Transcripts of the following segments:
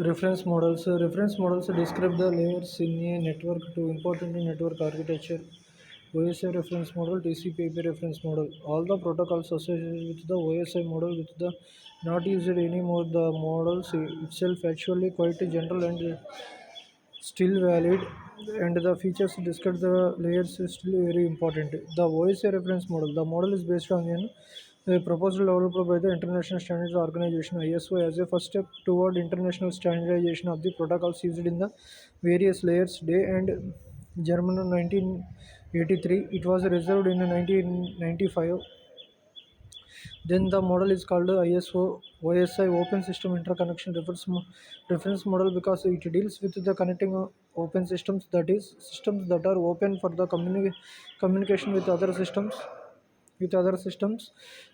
Reference models describe the layers in a network to important in network architecture. OSI reference model, TCP/IP reference model. All the protocols associated with the OSI model with the not used anymore. The models itself actually quite general and still valid, and the features discussed the layers is still very important. The OSI reference model. The model is based on a proposal developed by the International Standards Organization (ISO) as a first step toward international standardization of the protocols used in the various layers. Day and German 1983. It was reserved in 1995. Then the model is called ISO OSI Open System Interconnection Reference Model because it deals with the connecting open systems, that is systems that are open for the communication with other systems.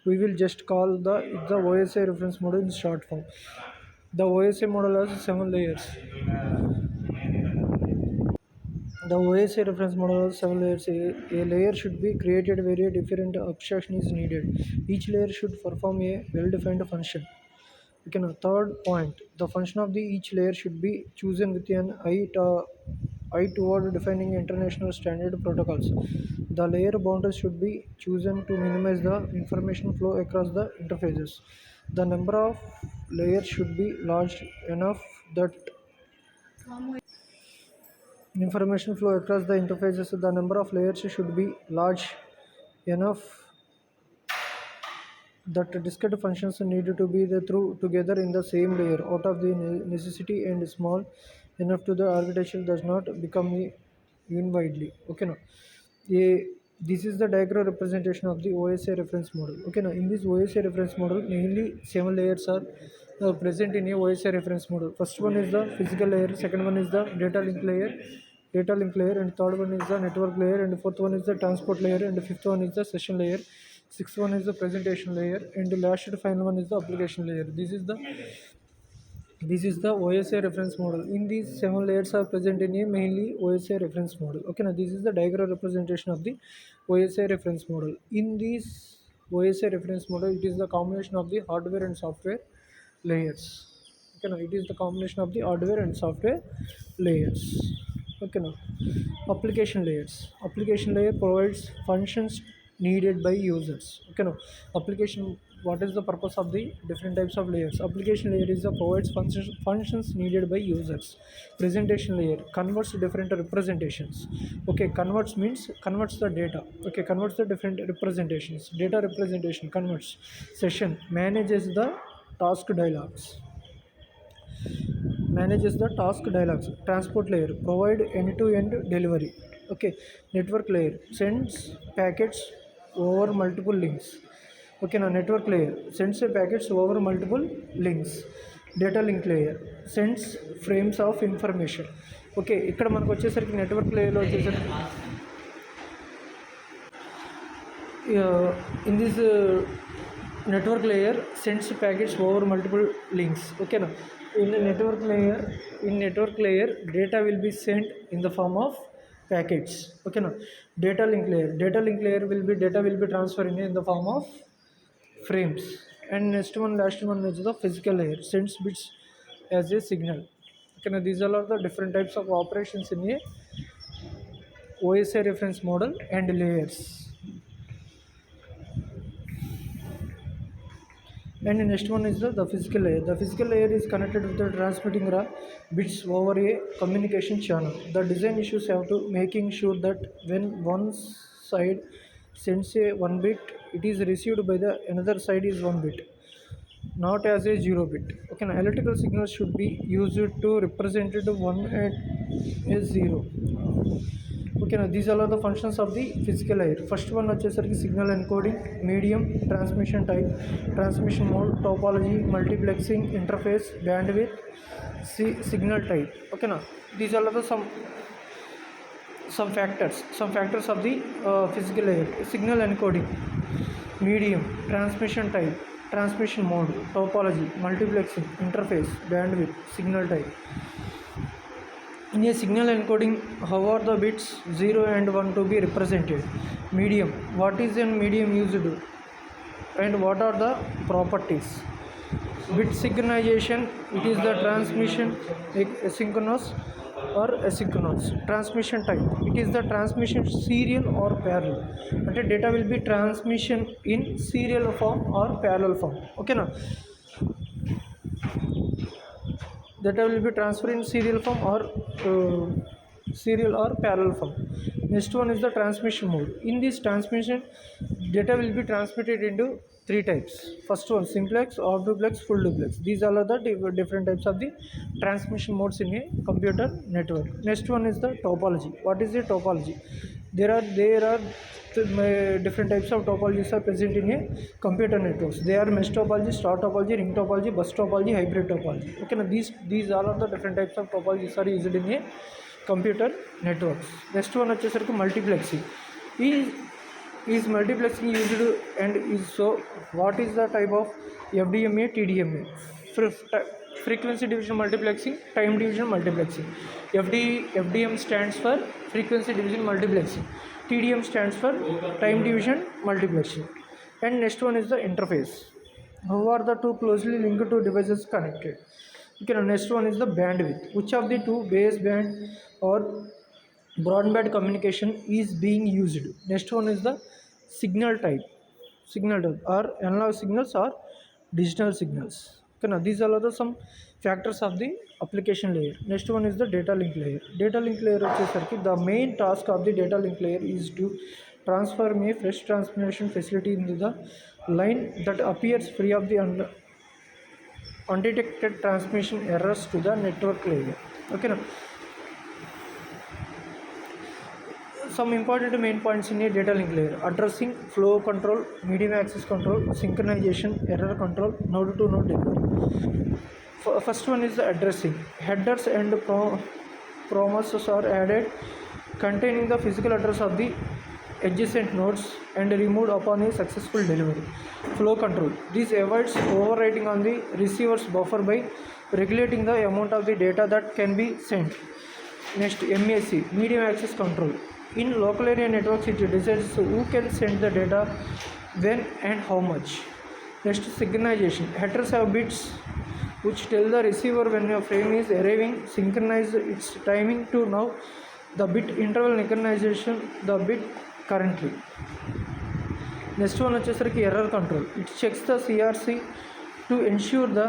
We will just call the OSI reference model in short form. The OSI model has 7 layers. The OSI reference model has 7 layers. A layer should be created where a different abstraction is needed. Each layer should perform a well-defined function. Third point, the function of the each layer should be chosen with an eye toward defining international standard protocols. The layer boundaries should be chosen to minimize the information flow across the interfaces. The number of layers should be large enough that information flow across the interfaces. The number of layers should be large enough that discrete functions need to be through together in the same layer out of the necessity, and small enough to the architecture does not become widely. Okay, now this is the diagram representation of the OSI reference model. Okay, now in this OSI reference model mainly 7 layers are present in a OSI reference model. First one is the physical layer, second one is the data link layer, and third one is the network layer, and fourth one is the transport layer, and fifth one is the session layer, sixth one is the presentation layer, and the last and final one is the application layer. This is the OSI reference model. In these 7 layers are present in a mainly OSI reference model. Okay, now this is the diagram representation of the OSI reference model. In this OSI reference model, it is the combination of the hardware and software layers. Okay, now it is the combination of the hardware and software layers. Okay, now application layer provides functions needed by users. Okay, now application, what is the purpose of the different types of layers? Application layer is the provides functions needed by users. Presentation layer converts different representations. Okay, converts the data. Okay, converts the different representations. Data representation converts. Session manages the task dialogues. Transport layer provide end-to-end delivery. Okay, network layer sends packets over multiple links. Okay, now network layer sends packets over multiple links. Data link layer sends frames of information. Okay, ఇక్కడ మనకు వచ్చేసరికి network లేయర్లో వచ్చేసరికి in this network layer sends packets over multiple links. Okay, now in network layer data will be sent in the form of packets. Okay, now data link layer will be transferred in the form of frames. And last one is the physical layer sends bits as a signal. Okay, now these all are the different types of operations in a OSI reference model and layers. And the next one is the physical layer. The physical layer is connected with the transmitting bits over a communication channel. The design issues have to making sure that when one side sends a 1 bit, it is received by the another side is 1 bit, not as a 0 bit. Okay, now electrical signals should be used to represent 1 and a 0. Okay, now these are the functions of the physical layer. First one వచ్చేసరికి signal encoding, medium, transmission type, transmission mode, topology, multiplexing, interface, bandwidth, signal type. Okay, now these are the some factors of the physical layer. Signal encoding, medium, transmission type, transmission mode, topology, multiplexing, interface, bandwidth, signal type. In a signal encoding, how are the bits 0 and 1 to be represented? Medium, what is a medium used and what are the properties? Bit synchronization, it is the transmission asynchronous or asynchronous. Transmission type, it is the transmission serial or parallel. అంటే data will be transmission in serial form or parallel form. Okay na, data will be transferred in serial form or serial or parallel form. Next one is the transmission mode. In this transmission, data will be transmitted into three types. First one, simplex, half duplex, full duplex. These all are the different types of the transmission modes in a computer network. Next one is the topology. What is the topology? There are different types of topologies are present in a computer networks. They are mesh topology, star topology, ring topology, bus topology, hybrid topology. Okay, now these all are the different types of topologies are used in a computer networks. Next one వచ్చేసరికి multiplexing. Is multiplexing used and is so what is the type of FDMA, TDMA? Frequency division multiplexing, time division multiplexing. FDM stands for frequency division multiplexing. TDM stands for time division multiplexing. And next one is the interface. How are the two closely linked to devices connected? Okay, next one is the bandwidth. Which of the two baseband or broadband communication is being used? Next one is the signal type. Signal type or analog signals or digital signals. Okay, now these are the some factors of the application layer. Next one is the data link layer. Data link layer వచ్చేసరికి the main task of the data link layer is to transform a fresh transmission facility into the line that appears free of the undetected transmission errors to the network layer. Okay, now some important main points in a data link layer: addressing, flow control, medium access control, synchronization, error control, node to node delivery. First one is the addressing. Headers and promises are added containing the physical address of the adjacent nodes and removed upon a successful delivery. Flow control, this avoids overwriting on the receiver's buffer by regulating the amount of the data that can be sent. Next, MAC, medium access control. In local area networks, it decides who can send the data, when and how much. Next, synchronization. Headers have bits which tell the receiver when a frame is arriving, synchronize its timing to now the bit interval synchronization the bit currently. Next one వచ్చేసరికి error control. It checks the CRC to ensure the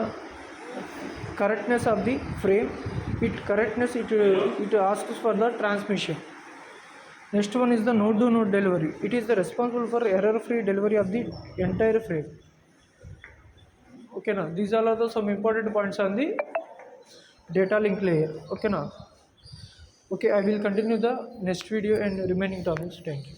correctness of the frame. It asks for the transmission. Next one is the node to node delivery. It is the responsible for error free delivery of the entire frame. Okay, now these all are the some important points on the data link layer. Okay, now okay, I will continue the next video and remaining topics. Thank you.